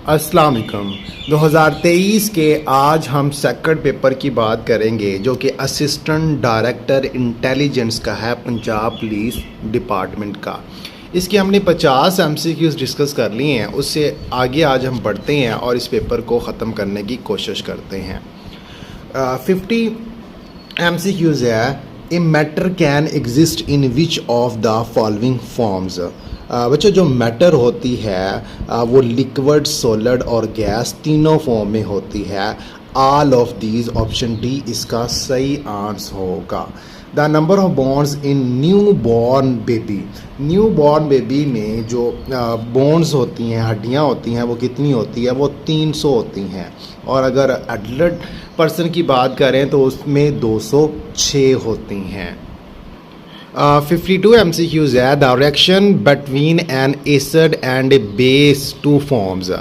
अस्सलाम वालेकुम। 2023 के आज हम सेकंड पेपर की बात करेंगे जो कि असिस्टेंट डायरेक्टर इंटेलिजेंस का है, पंजाब पुलिस डिपार्टमेंट का। इसके हमने 50 MCQs डिस्कस कर लिए हैं। उससे आगे आज हम बढ़ते हैं और इस पेपर को ख़त्म करने की कोशिश करते हैं। 50 MCQs है। A matter can exist in which of the following forms. बच्चों जो मैटर होती है वो लिक्विड, सॉलिड और गैस तीनों फॉर्म में होती है। All of these, option D इसका सही आंसर होगा। The number of bones in new born baby. New born baby में जो बोन्स होती हैं, हड्डियां होती हैं, वो कितनी होती है? वो 300 होती हैं। और अगर एडल्ट पर्सन की बात करें तो उसमें 206 होती हैं। 52 MCQs है। The reaction between N acid and A base two forms.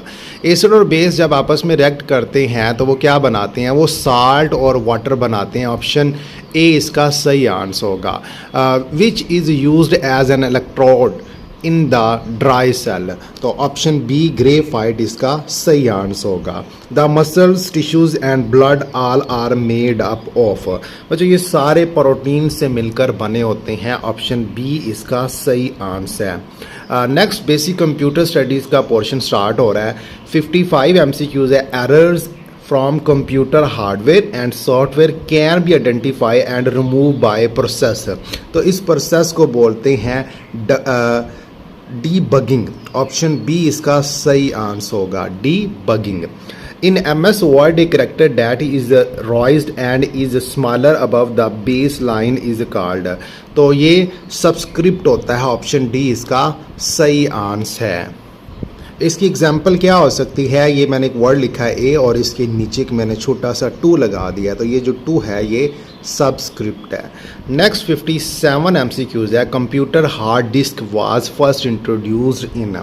Acid और बेस जब आपस में रिएक्ट करते हैं तो वो क्या बनाते हैं? वो साल्ट और वाटर बनाते हैं। ऑप्शन ए इसका सही आंसर होगा। Which is used as an electrode in the dry cell. तो ऑप्शन बी ग्रेफाइट इसका सही आंसर होगा। The muscles, tissues and blood all are made up of. बच्चों ये सारे प्रोटीन से मिलकर बने होते हैं। ऑप्शन बी इसका सही आंसर है। नेक्स्ट बेसिक कंप्यूटर स्टडीज़ का पोर्शन स्टार्ट हो रहा है। 55 MCQs है। Errors from computer hardware and software can be identified and removed by process। तो इस प्रोसेस को बोलते हैं डीबगिंग। ऑप्शन बी इसका सही आंसर होगा, debugging. In MS Word a character that is raised and is smaller above the baseline is called। तो ये सबस्क्रिप्ट होता है। ऑप्शन डी इसका सही आंसर है। इसकी एग्जाम्पल क्या हो सकती है? ये मैंने एक वर्ड लिखा है ए और इसके नीचे एक मैंने छोटा सा 2 लगा दिया, तो ये जो 2 है ये सबस्क्रिप्ट है। नेक्स्ट 57 MCQs है। Computer hard disk was first introduced in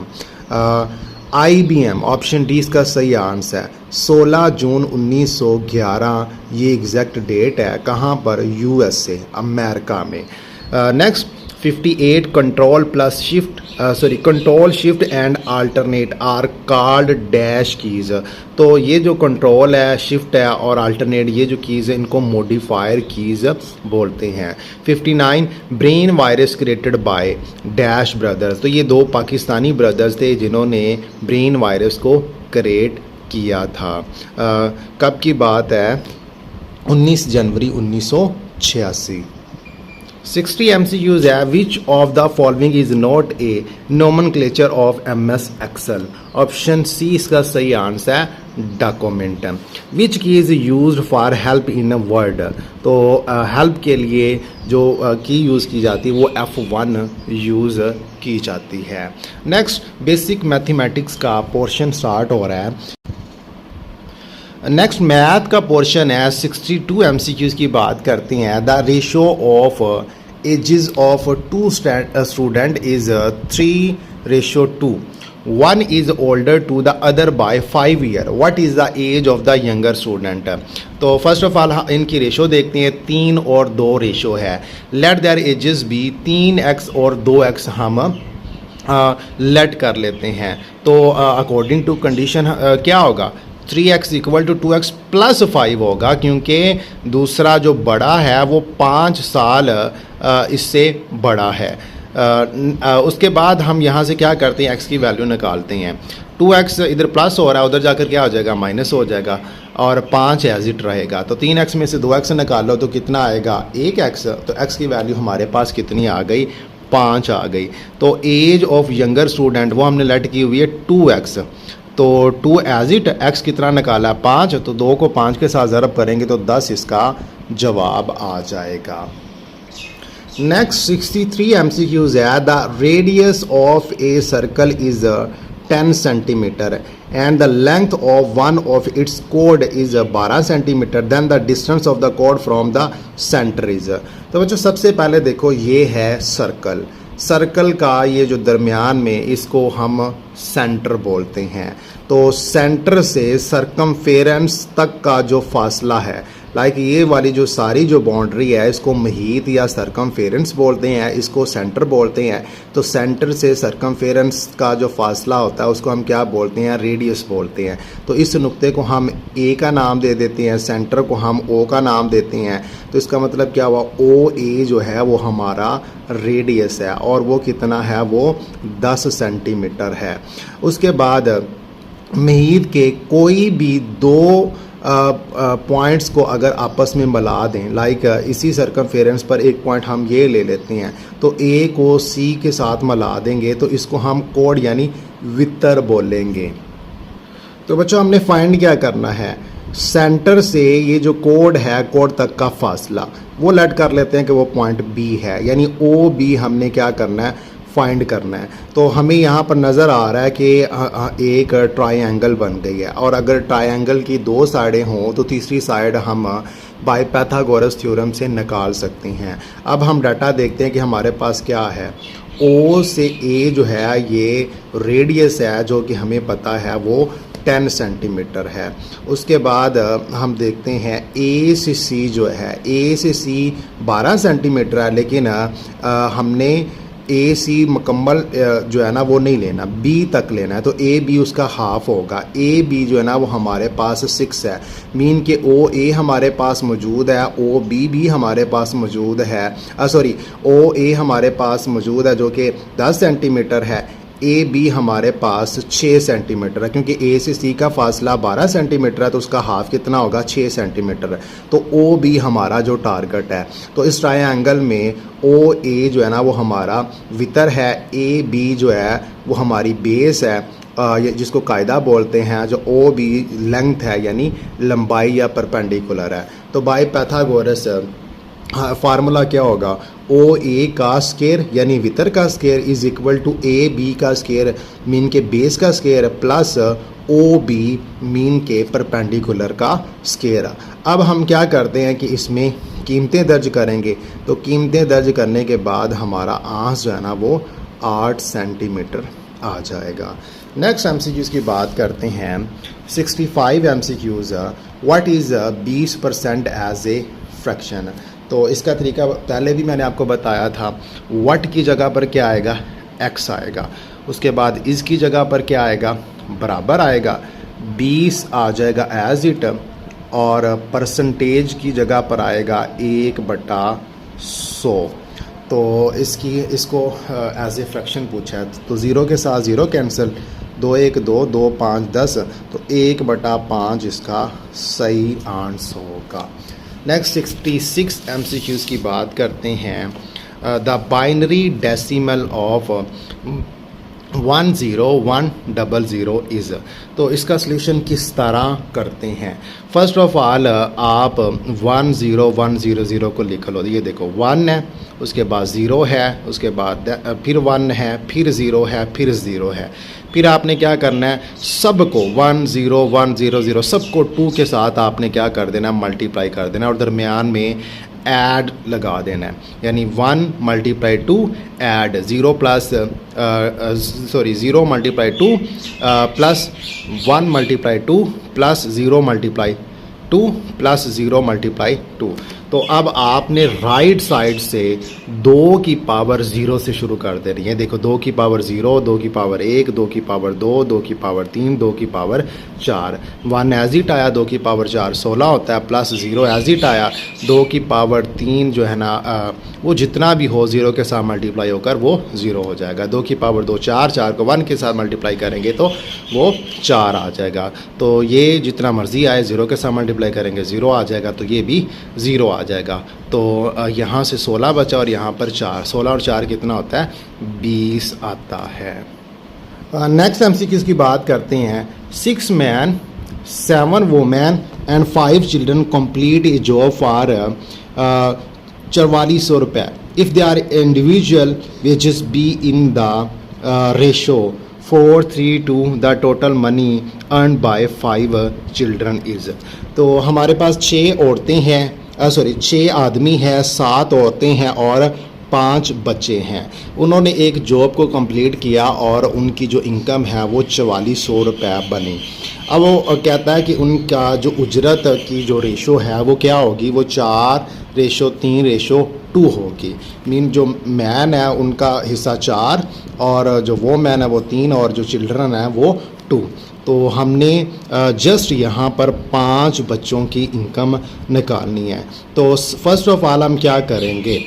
IBM। Option D इसका सही आंसर है। 16 जून 1911 ये एग्जैक्ट डेट है। कहाँ पर? USA अमेरिका में। Next 58 control shift and alternate are called dash keys. तो ये जो कंट्रोल है, शिफ्ट है और अल्टरनेट, ये जो कीज़ है इनको मॉडिफायर कीज़ बोलते हैं। 59 brain virus created by dash brothers. तो ये 2 पाकिस्तानी ब्रदर्स थे जिन्होंने ब्रेन वायरस को क्रिएट किया था। कब की बात है? 19 जनवरी 1986। 60 MCQs है। Which of the following is not a nomenclature of MS Excel। Option C इसका सही आंसर है, document. Which key is used for help in Word. तो हेल्प के लिए जो की यूज़ की जाती है वो F1 यूज़ की जाती है। नेक्स्ट बेसिक मैथमेटिक्स का पोर्शन स्टार्ट हो रहा है। नेक्स्ट मैथ का पोर्शन है। 62 MCQs की बात करते हैं। The ratio of ages of 2 student is 3:2। 1 is older to the other by 5 year. What is the age of the younger student? तो फर्स्ट ऑफ ऑल इनकी रेशो देखते हैं। 3 और 2 रेशो है। Late there edges B 3x और 2x हम let कर लेते हैं। तो अकॉर्डिंग टू कंडीशन क्या होगा? 3x equal to 2x plus 5 होगा, क्योंकि दूसरा जो बड़ा है वो 5 साल इससे बड़ा है। उसके बाद हम यहाँ से क्या करते हैं? x की वैल्यू निकालते हैं। 2x इधर प्लस हो रहा है, उधर जाकर क्या हो जाएगा? माइनस हो जाएगा और 5 एज इट रहेगा। तो 3x में से 2x निकालो तो कितना आएगा? 1x। तो x की वैल्यू हमारे पास कितनी आ गई? 5 आ गई। तो एज ऑफ यंगर स्टूडेंट वो हमने लेट की हुई है 2x। तो 2 एज इट x कितना निकाला? 5। तो 2 को 5 के साथ ज़रब करेंगे तो 10 इसका जवाब आ जाएगा। नेक्स्ट 63 MCQs है। The radius of a circle is 10 centimetre and the length of one of its कोड is 12 centimetre. Then the distance of the कोड फ्रॉम द सेंटर इज। तो बच्चों सबसे पहले देखो ये है सर्कल। सर्कल का ये जो दरमियान में, इसको हम सेंटर बोलते हैं। तो सेंटर से सरकमफेरेंस तक का जो फासला है लाइक ये वाली जो सारी जो बाउंड्री है इसको मुहीत या सरकमफेरेंस बोलते हैं, इसको सेंटर बोलते हैं। तो सेंटर से सरकमफेरेंस का जो फासला होता है उसको हम क्या बोलते हैं, रेडियस बोलते हैं। तो इस नुक्ते को हम ए का नाम दे देते हैं, सेंटर को हम ओ का नाम देते हैं। तो इसका मतलब क्या हुआ, ओ ए जो है वो हमारा रेडियस है और वो कितना है, वो 10 सेंटीमीटर है। उसके बाद मुहीत के कोई भी दो पॉइंट्स को अगर आपस में मिला दें, लाइक इसी सरकमफेरेंस पर एक पॉइंट हम ये ले लेते हैं, तो ए को सी के साथ मिला देंगे तो इसको हम कोड यानी वितर बोलेंगे। तो बच्चों हमने फाइंड क्या करना है, सेंटर से ये जो कोड है, कोड तक का फासला वो लेट कर लेते हैं कि वो पॉइंट बी है, यानी ओ बी हमने क्या करना है, फाइंड करना है। तो हमें यहाँ पर नज़र आ रहा है कि एक ट्रायंगल बन गई है और अगर ट्रायंगल की दो साइडें हों तो तीसरी साइड हम बाय पाइथागोरस थ्योरम से निकाल सकते हैं। अब हम डाटा देखते हैं कि हमारे पास क्या है। ओ से ए जो है ये रेडियस है जो कि हमें पता है वो 10 सेंटीमीटर है। उसके बाद हम देखते हैं ए से सी जो है, ए से सी 12 सेंटीमीटर है, लेकिन हमने ए सी मुकम्मल जो है ना वो नहीं लेना, बी तक लेना है। तो ए बी उसका हाफ होगा। ए बी जो है ना वो हमारे पास 6 है, मीन के ओ ए हमारे पास मौजूद है, ओ बी भी हमारे पास मौजूद है, ओ ए हमारे पास मौजूद है जो कि 10 सेंटीमीटर है। ए बी हमारे पास 6 सेंटीमीटर है, क्योंकि ए से सी का फासला 12 सेंटीमीटर है तो उसका हाफ कितना होगा, 6 सेंटीमीटर है। तो ओ बी हमारा जो टारगेट है, तो इस ट्रायंगल में ओ ए जो है ना वो हमारा वितर है, ए बी जो है वो हमारी बेस है, जिसको कायदा बोलते हैं, जो ओ बी लेंथ है यानी लंबाई या परपेंडिकुलर है। तो बाय पाइथागोरस फार्मूला क्या होगा, ओ ए का स्केयर यानी वितर का square is equal to A B का स्केयर मीन के बेस का square plus O B mean के परपेंडिकुलर का स्केयर। अब हम क्या करते हैं कि इसमें कीमतें दर्ज करेंगे। तो कीमतें दर्ज करने के बाद हमारा आंस जो है ना वो 8 सेंटीमीटर आ जाएगा। नेक्स्ट एमसीक्यूज़ की बात करते हैं। 65 MCQs, what is 20% as a fraction. तो इसका तरीका पहले भी मैंने आपको बताया था। व्हाट की जगह पर क्या आएगा, एक्स आएगा। उसके बाद इसकी जगह पर क्या आएगा, बराबर आएगा, 20 आ जाएगा एज इट, और परसेंटेज की जगह पर आएगा 1/100। तो इसको एज ए फ्रैक्शन पूछा है। तो 0 के साथ 0 कैंसिल, 2 1 2 2 5 10, तो 1/5 इसका सही आंसर होगा। नेक्स्ट 66 एमसीक्यूज़ की बात करते हैं। The binary decimal of 10100 is. तो इसका सल्यूशन किस तरह करते हैं। फर्स्ट ऑफ ऑल आप 10100 को लिख लो। ये देखो 1 है, उसके बाद 0 है, उसके बाद फिर 1 है, फिर 0 है, फिर 0 है। फिर आपने क्या करना है, सबको 10100 सबको 2 के साथ आपने क्या कर देना, मल्टीप्लाई कर देना और दरमियान में ऐड लगा देना है, यानी 1 × 2 add 0 plus 0 × 2 plus 1 × 2 plus 0 × 2 plus 0 × 2। तो अब आपने राइट साइड से 2 की पावर 0 से शुरू कर दे रही है। देखो 2 की पावर 0, 2 की पावर 1, 2 की पावर 2, 2 की पावर 3, 2 की पावर 4। 1 एज इट आया, 2 की पावर 4 16 होता है, प्लस 0 एज इट आया, 2 की पावर 3 जो है ना वो जितना भी हो 0 के साथ मल्टीप्लाई होकर वो 0 हो जाएगा। 2 की पावर 2 4, 4 को 1 के साथ मल्टीप्लाई करेंगे तो वो 4 आ जाएगा। तो ये जितना मर्जी आए 0 के साथ मल्टीप्लाई करेंगे 0 आ जाएगा, तो ये भी 0 आ जाएगा। तो यहाँ से 16 बचा और यहाँ पर 4, 16 और 4 कितना होता है, 20 आता है। नेक्स्ट एमसीक्यूज़ की बात करते हैं। 6 man 7 women and 5 children complete a job for 4400 रुपये if they are individual wages be in the ratio 4:3 the total money earn by 5 children is. तो हमारे पास 6 औरतें हैं, 6 आदमी हैं, 7 औरतें हैं और 5 बच्चे हैं। उन्होंने एक जॉब को कंप्लीट किया और उनकी जो इनकम है वो 4400 रुपये बनी। अब वो कहता है कि उनका जो उजरत की जो रेशो है वो क्या होगी, वो 4:3:2 होगी। मीन जो मैन है उनका हिस्सा 4 और जो वो मैन है वो 3 और जो चिल्ड्रन है वो 2। तो हमने जस्ट यहाँ पर 5 बच्चों की इनकम निकालनी है। तो फर्स्ट ऑफ ऑल हम क्या करेंगे,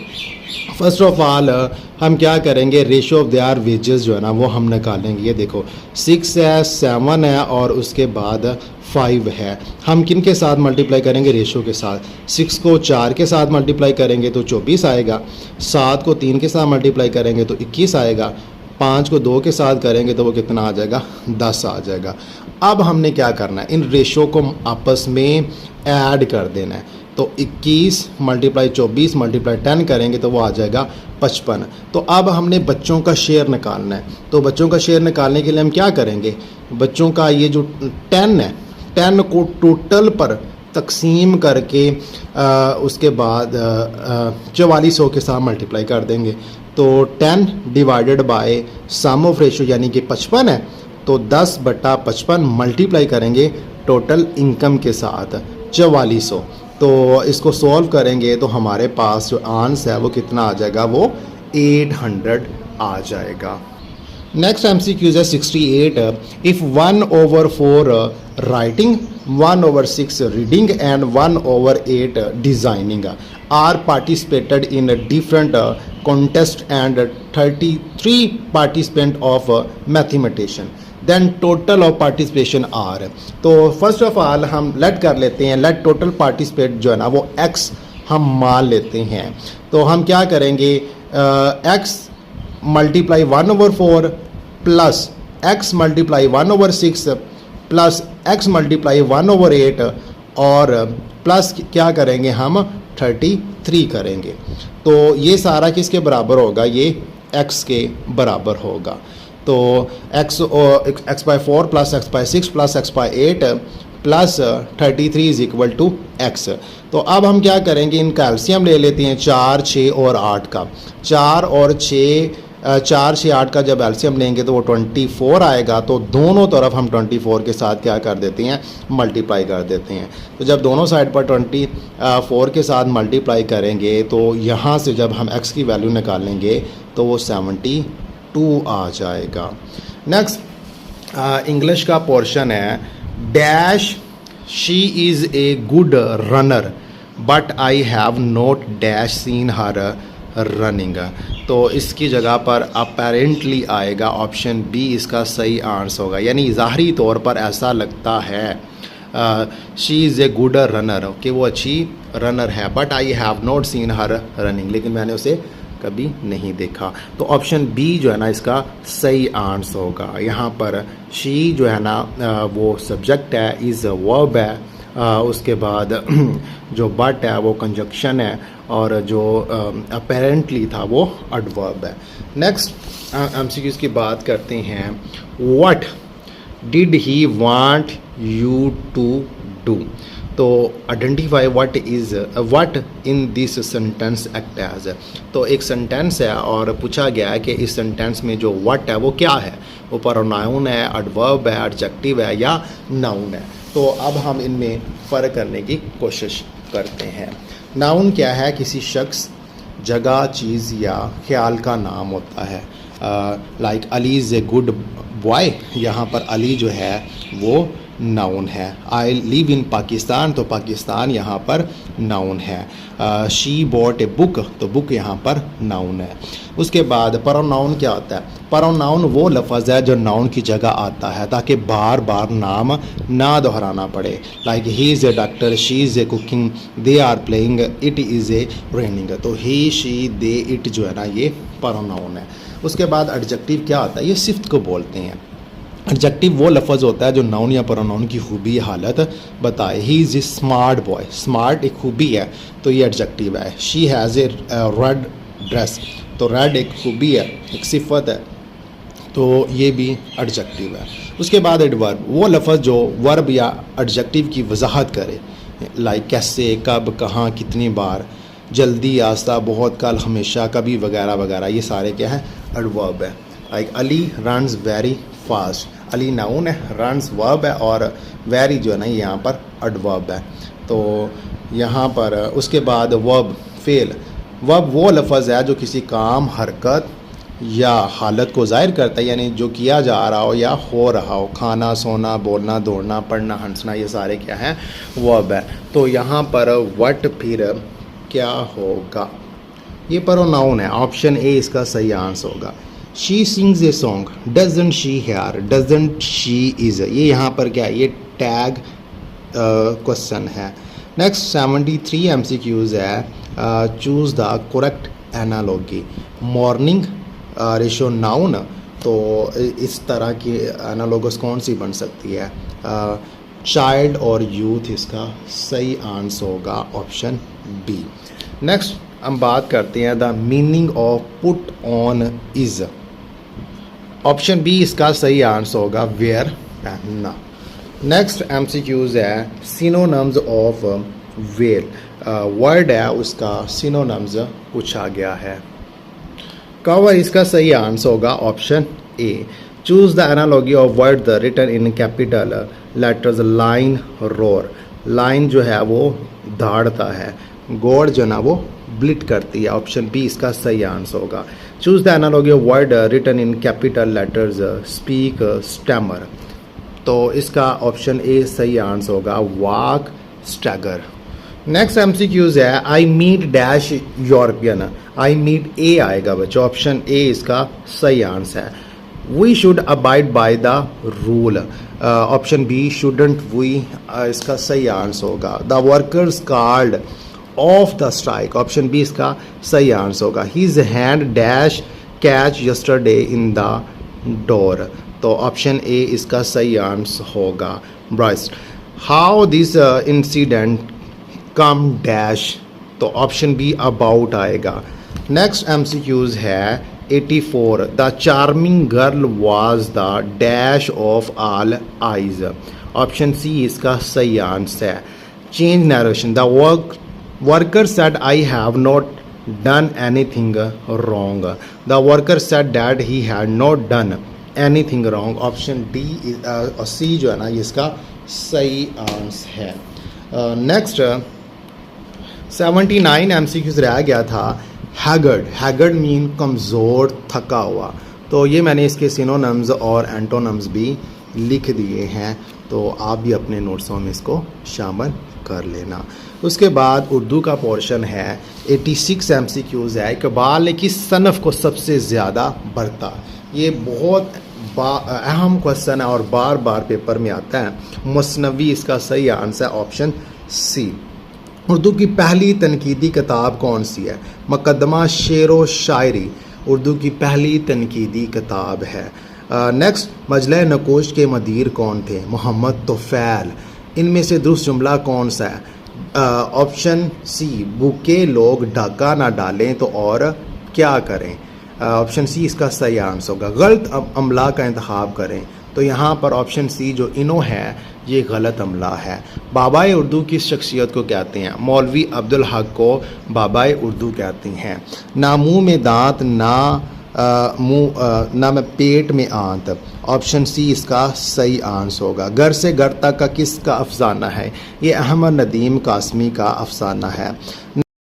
हम क्या करेंगे, रेशो ऑफ देयर वेजेस जो है ना वो हम निकालेंगे। ये देखो 6 है, 7 है और उसके बाद 5 है। हम किन के साथ मल्टीप्लाई करेंगे, रेशो के साथ। 6 को 4 के साथ मल्टीप्लाई करेंगे तो 24 आएगा, 7 को 3 के साथ मल्टीप्लाई करेंगे तो 21 आएगा, 5 को 2 के साथ करेंगे तो वो कितना आ जाएगा, 10 आ जाएगा। अब हमने क्या करना है, इन रेशो को आपस में ऐड कर देना है। तो 21 × 24 × 10 करेंगे तो वो आ जाएगा 55। तो अब हमने बच्चों का शेयर निकालना है। तो बच्चों का शेयर निकालने के लिए हम क्या करेंगे, बच्चों का ये जो 10 है, 10 को टोटल पर तकसीम करके उसके बाद 4400 के साथ मल्टीप्लाई कर देंगे। तो 10 divided by sum of ratio यानी कि 55 है, तो 10/55 मल्टीप्लाई करेंगे टोटल इनकम के साथ 4400। तो इसको सॉल्व करेंगे तो हमारे पास जो आंसर है वो कितना आ जाएगा, वो 800 आ जाएगा। नेक्स्ट MCQ है 68। If 1/4 writing, 1/6 reading and 1/8 designing are participated in different contest and 33 participant of mathematician, then total of participation are. तो फर्स्ट ऑफ ऑल हम लेट कर लेते हैं, लेट टोटल पार्टिसिपेट जो है ना वो x हम मान लेते हैं। तो हम क्या करेंगे, x × 1/4 plus x × 1/6 plus x × 1/8 और प्लस क्या करेंगे हम 33 करेंगे। तो ये सारा किसके बराबर होगा, ये x के बराबर होगा। तो x/4 plus x/6 plus x/8 plus 33 is equal to x। तो अब हम क्या करेंगे, इनका एलसीएम ले लेते हैं 4, 6 और 8 का। 4 और 6 4, 6, 8 का जब एलसीएम लेंगे तो वो 24 आएगा। तो दोनों तरफ हम 24 के साथ क्या कर देते हैं, मल्टीप्लाई कर देते हैं। तो जब दोनों साइड पर 24 के साथ मल्टीप्लाई करेंगे तो यहाँ से जब हम x की वैल्यू निकालेंगे तो वो 72 आ जाएगा। नेक्स्ट इंग्लिश का पोर्शन है, dash she is a good runner but I have not dash scene her running. तो इसकी जगह पर अपेरेंटली आएगा, ऑप्शन बी इसका सही आंसर होगा। यानी ज़ाहरी तौर पर ऐसा लगता है she is a good runner, कि वो अच्छी रनर है, but I have not seen her running, लेकिन मैंने उसे कभी नहीं देखा। तो ऑप्शन बी जो है ना इसका सही आंसर होगा। यहाँ पर शी जो है ना वो सब्जेक्ट है, इज़ वर्ब है, उसके बाद जो बट है वो कंजक्शन है और जो अपेरेंटली था वो एडवर्ब है। नेक्स्ट एमसीक्यूज़ की बात करते हैं, what did he want you to do. तो identify what in this sentence act as. तो एक सेंटेंस है और पूछा गया है कि इस सेंटेंस में जो व्हाट है वो क्या है, वो प्रोनाउन है, एडवर्ब है, एडजेक्टिव है या नाउन है। तो अब हम इनमें फ़र्क करने की कोशिश करते हैं। नाउन क्या है, किसी शख्स, जगह, चीज़ या ख्याल का नाम होता है। Like Ali is a good boy, यहाँ पर अली जो है वो नाउन है। आई लिव इन पाकिस्तान, तो पाकिस्तान यहाँ पर नाउन है। शी बॉट ए बुक, तो बुक यहाँ पर नाउन है। उसके बाद प्रोनाउन क्या होता है, प्रोनाउन वो लफ्ज़ है जो नाउन की जगह आता है ताकि बार बार नाम ना दोहराना पड़े। Like he is a doctor, she is a cooking, they are playing, it is a raining. तो ही, शी, दे, इट जो है ना ये प्रोनाउन है। उसके बाद एडजेक्टिव क्या होता है, ये सिफ्त को बोलते हैं। एडजेक्टिव वो लफ्ज़ होता है जो नाउन या प्रोनाउन की खूबी हालत बताए। ही is A smart boy, smart एक खूबी है तो ये एडजेक्टिव है। She has a red dress, तो रेड एक खूबी है, एक सिफत है, तो ये भी एडजेक्टिव है। उसके बाद एडवर्ब वो लफ्ज़ जो वर्ब या एडजेक्टिव की वजाहत करे, लाइक कैसे, कब, कहाँ, कितनी बार। जल्दी, आस्ता, बहुत, कल, हमेशा, कभी वगैरह वगैरह, ये सारे क्या हैं एडवर्ब है। Like Ali runs very fast, Ali noun है, रन्स वर्ब है और वेरी जो है ना यहाँ पर एडवर्ब है। तो यहाँ पर उसके बाद वर्ब फेल, वर्ब वो लफ्ज़ है जो किसी काम, हरकत या हालत को ज़ाहिर करता है, यानी जो किया जा रहा हो या हो रहा हो, खाना, सोना, बोलना, दौड़ना, पढ़ना, हंसना, ये सारे क्या हैं वर्ब है। तो यहाँ पर वट फिर क्या होगा, ये प्रोनाउन है, ऑप्शन ए इसका सही आंसर होगा। She sings a song, doesn't she hair, doesn't she is, ये यहाँ पर क्या है, ये टैग क्वेश्चन है। नेक्स्ट 73 MCQs है, choose the correct analogy, morning ratio noun, तो इस तरह की एनालॉगस कौन सी बन सकती है, चाइल्ड और यूथ, इसका सही आंसर होगा ऑप्शन बी। नेक्स्ट हम बात करते हैं the meaning of put on is, option B इसका सही आंसर होगा वेयर, पहनना। नेक्स्ट MCQs है सिनोनिम्स ऑफ वेल, वर्ड है उसका सिनोनिम्स पूछा गया है। कवर इसका सही आंसर होगा option A. Choose the analogy of word the written in capital letters, lion, roar, lion जो है वो दहाड़ता है, गोड़ जो ना वो ब्लिट करती है, ऑप्शन बी इसका सही आंसर होगा। Choose the analogy of word written in capital letters, speak, stammer, तो इसका ऑप्शन ए सही आंसर होगा, वॉक, स्टैगर। नेक्स्ट MCQs है I meet dash European, I meet a आएगा बच्चों, ऑप्शन ए इसका सही आंसर है। We should abide by the rule, option B shouldn't we, इसका सही आंसर होगा। The workers called off the strike, option B इसका सही आंसर होगा। His hand dash catch yesterday in the door, तो ऑप्शन ए इसका सही आंसर होगा, bruised. How this incident come dash, तो ऑप्शन बी अबाउट आएगा। नेक्स्ट MCQs है 84 the charming girl was the dash of all eyes, option C इसका सही answer है। Change narration, the worker said I have not done anything wrong, the worker said that he had not done anything wrong, option D C जो है ना इसका सही answer है। Next 79 MCQs रह गया था, हैगर्ड, हैगर्ड मीन कमज़ोर, थका हुआ, तो ये मैंने इसके सिनोनिम्स और एंटोनिम्स भी लिख दिए हैं, तो आप भी अपने नोट्सों में इसको शामिल कर लेना। उसके बाद उर्दू का पोर्शन है 86 MCQs है, इकबाल की सनफ़ को सबसे ज़्यादा बढ़ता, ये बहुत अहम क्वेश्चन है और बार बार पेपर में आता है। मुस्नवी इसका सही आंसर है ऑप्शन सी। उर्दू की पहली तनकीदी किताब कौन सी है, मुकद्दमा शेरो शायरी उर्दू की पहली तनकीदी किताब है। नेक्स्ट मजले नकोश के मदीर कौन थे, मोहम्मद तोफैल, इनमें से दुरुस्त जुमला कौन सा है, ऑप्शन सी भूखे लोग डाका ना डालें तो और क्या करें, ऑप्शन सी इसका सही आंसर होगा। गलत अमला का इंतखाब करें, तो यहाँ पर ऑप्शन सी जो इनो है ये गलत अमला है। बाबाए उर्दू किस शख्सियत को कहते हैं, मौलवी अब्दुल हक को बाबाए उर्दू कहते हैं। ना मुँह में दांत, ना में पेट में आंत, ऑप्शन सी इसका सही आंसर होगा। घर से घर तक का किसका अफसाना है, ये अहमद नदीम कासमी का अफसाना है।